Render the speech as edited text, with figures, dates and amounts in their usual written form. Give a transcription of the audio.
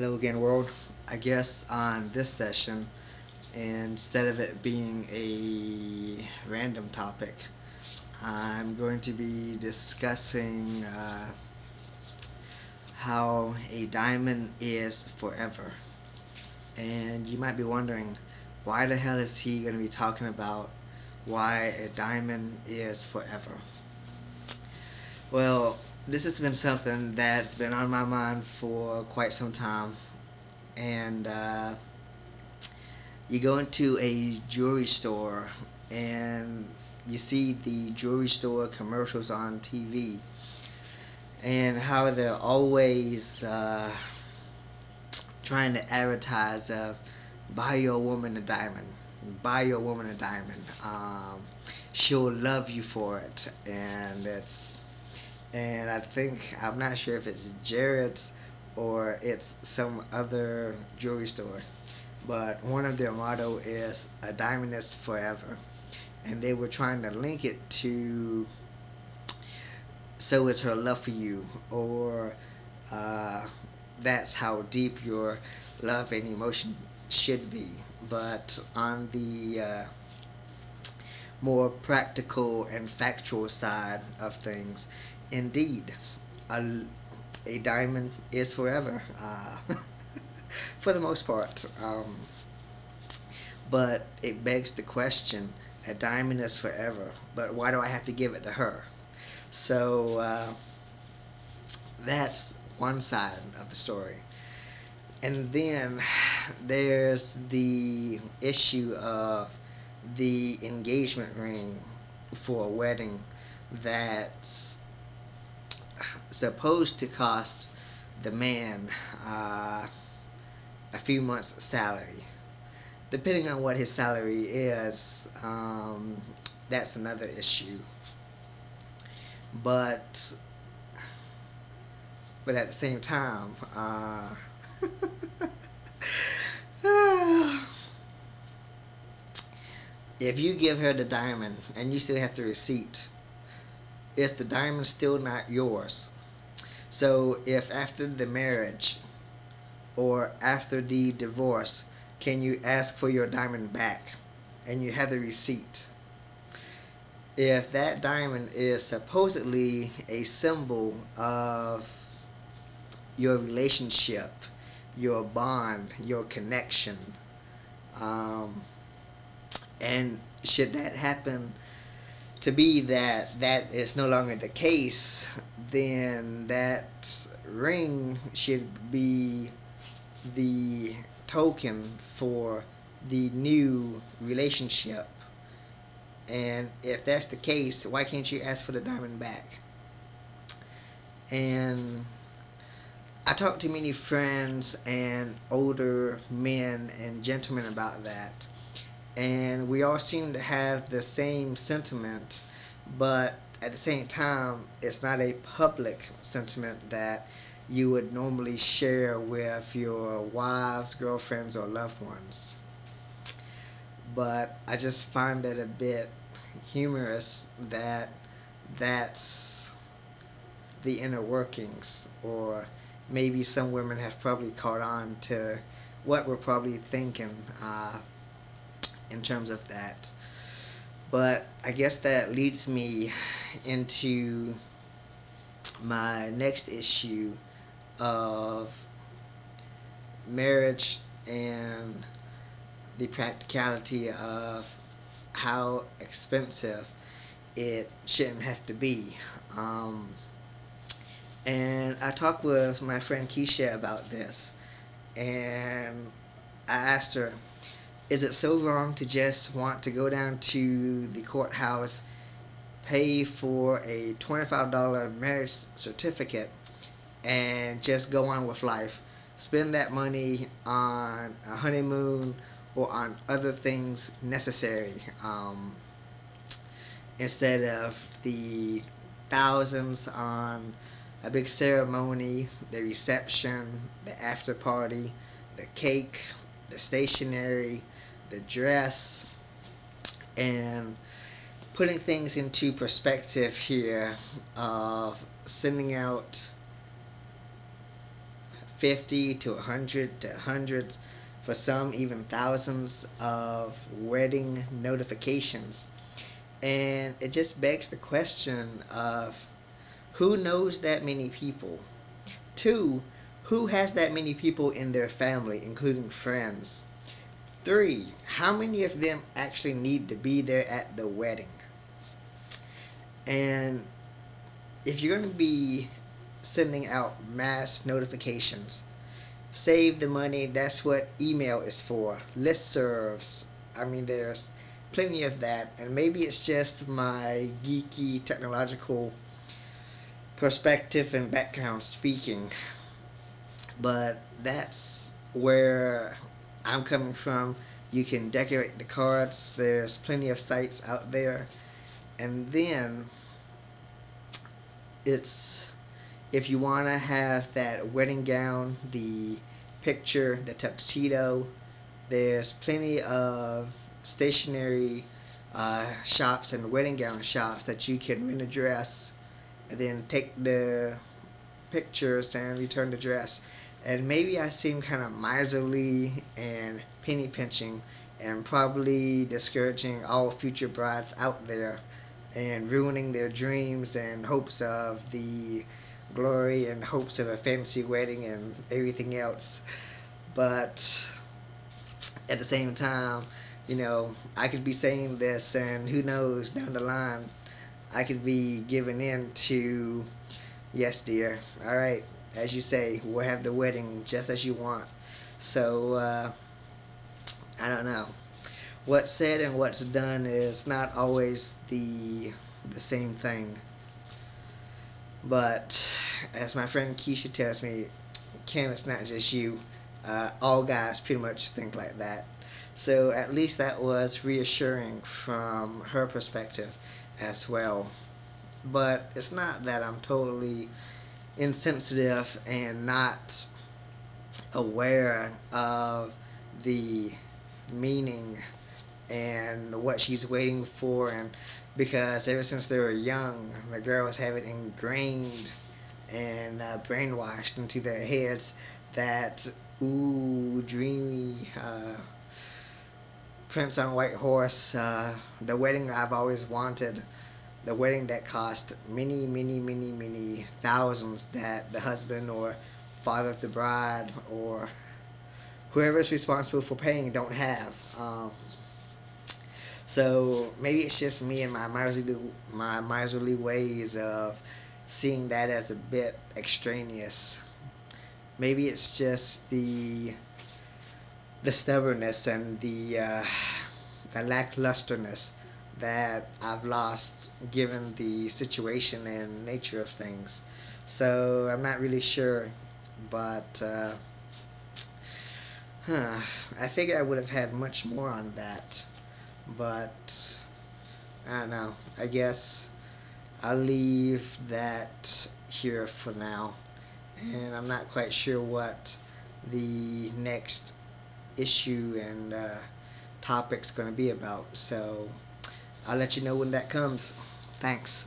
Hello again, world. I guess on this session, instead of it being a random topic, I'm going to be discussing how a diamond is forever. And you might be wondering, why the hell is he going to be talking about why a diamond is forever? Well, this has been something that's been on my mind for quite some time, and you go into a jewelry store and you see the jewelry store commercials on TV and how they're always trying to advertise of buy your woman a diamond, buy your woman a diamond. She'll love you for it, and I think I'm not sure if it's Jared's or it's some other jewelry store, but one of their motto is a diamond is forever, and they were trying to link it to so is her love for you, or uh, that's how deep your love and emotion should be. But on the more practical and factual side of things, indeed, a, a diamond is forever, for the most part. But it begs the question, a diamond is forever, but why do I have to give it to her? So that's one side of the story. And then there's the issue of the engagement ring for a wedding that's supposed to cost the man a few months' salary. Depending on what his salary is, that's another issue. But at the same time, if you give her the diamond and you still have the receipt, is the diamond still not yours? So if after the marriage or after the divorce, can you ask for your diamond back and you have the receipt? If that diamond is supposedly a symbol of your relationship, your bond, your connection, um, and should that happen to be that that is no longer the case, then that ring should be the token for the new relationship. And if that's the case, why can't you ask for the diamond back? And I talked to many friends and older men and gentlemen about that, and we all seem to have the same sentiment, but at the same time, it's not a public sentiment that you would normally share with your wives, girlfriends, or loved ones. But I just find it a bit humorous that that's the inner workings, or maybe some women have probably caught on to what we're probably thinking in terms of that. But I guess that leads me into my next issue of marriage and the practicality of how expensive it shouldn't have to be. And I talked with my friend Keisha about this, and I asked her, is it so wrong to just want to go down to the courthouse, pay for a $25 marriage certificate, and just go on with life? Spend that money on a honeymoon or on other things necessary, instead of the thousands on a big ceremony, the reception, the after party, the cake, the stationery, the dress, and putting things into perspective here of sending out 50 to 100 to hundreds, for some even thousands of wedding notifications. And it just begs the question of who knows that many people? Two, who has that many people in their family, including friends? Three, how many of them actually need to be there at the wedding? And if you're going to be sending out mass notifications, save the money. That's what email is for. Listservs. I mean, there's plenty of that. And maybe it's just my geeky technological perspective and background speaking. But that's where I'm coming from. You can decorate the cards. There's plenty of sites out there. And then it's if you want to have that wedding gown, the picture, the tuxedo, there's plenty of stationery shops and wedding gown shops that you can rent a dress and then take the pictures and return the dress. And maybe I seem kind of miserly and penny pinching and probably discouraging all future brides out there and ruining their dreams and hopes of the glory and hopes of a fancy wedding and everything else. But at the same time, I could be saying this, and who knows, down the line, I could be giving in to, yes, dear, alright, as you say, we'll have the wedding just as you want. So, I don't know. What's said and what's done is not always the same thing. But as my friend Keisha tells me, Kim, it's not just you. All guys pretty much think like that. So at least that was reassuring from her perspective as well. But it's not that I'm totally insensitive and not aware of the meaning and what she's waiting for, and because ever since they were young the girls have it ingrained and brainwashed into their heads that ooh, dreamy prince on a white horse, the wedding I've always wanted, the wedding that cost many, many, many, many thousands that the husband or father of the bride or whoever's responsible for paying don't have. So maybe it's just me and my miserly ways of seeing that as a bit extraneous. Maybe it's just the stubbornness and the lacklusterness that I've lost given the situation and nature of things. So I'm not really sure, but I figure I would have had much more on that, but I don't know. I guess I'll leave that here for now, and I'm not quite sure what the next issue and topic's going to be about. So I'll let you know when that comes. Thanks.